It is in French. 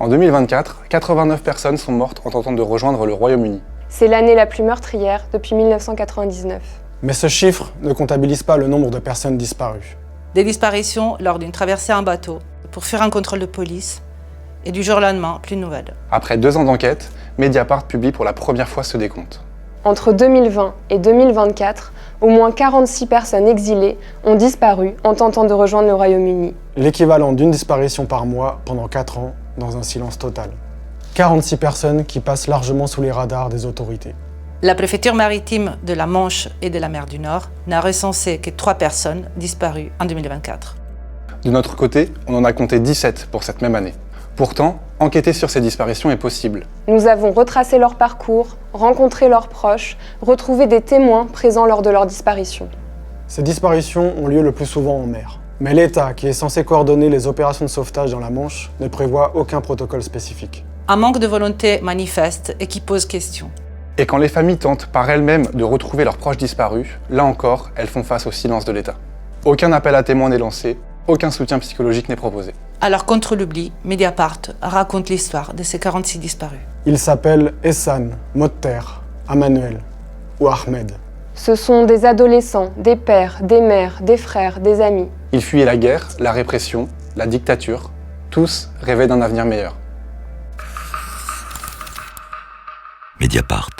En 2024, 89 personnes sont mortes en tentant de rejoindre le Royaume-Uni. C'est l'année la plus meurtrière depuis 1999. Mais ce chiffre ne comptabilise pas le nombre de personnes disparues. Des disparitions lors d'une traversée en bateau pour fuir un contrôle de police et du jour au lendemain, plus de nouvelles. Après 2 ans d'enquête, Mediapart publie pour la première fois ce décompte. Entre 2020 et 2024, au moins 46 personnes exilées ont disparu en tentant de rejoindre le Royaume-Uni. L'équivalent d'une disparition par mois pendant 4 ans, dans un silence total. 46 personnes qui passent largement sous les radars des autorités. La préfecture maritime de la Manche et de la mer du Nord n'a recensé que 3 personnes disparues en 2024. De notre côté, on en a compté 17 pour cette même année. Pourtant, enquêter sur ces disparitions est possible. Nous avons retracé leur parcours, rencontré leurs proches, retrouvé des témoins présents lors de leur disparition. Ces disparitions ont lieu le plus souvent en mer. Mais l'État, qui est censé coordonner les opérations de sauvetage dans la Manche, ne prévoit aucun protocole spécifique. Un manque de volonté manifeste et qui pose question. Et quand les familles tentent par elles-mêmes de retrouver leurs proches disparus, là encore, elles font face au silence de l'État. Aucun appel à témoins n'est lancé, aucun soutien psychologique n'est proposé. Alors contre l'oubli, Mediapart raconte l'histoire de ces 46 disparus. Ils s'appellent Ehsan, Motter, Emmanuel ou Ahmed. Ce sont des adolescents, des pères, des mères, des frères, des amis. Ils fuyaient la guerre, la répression, la dictature. Tous rêvaient d'un avenir meilleur. Mediapart.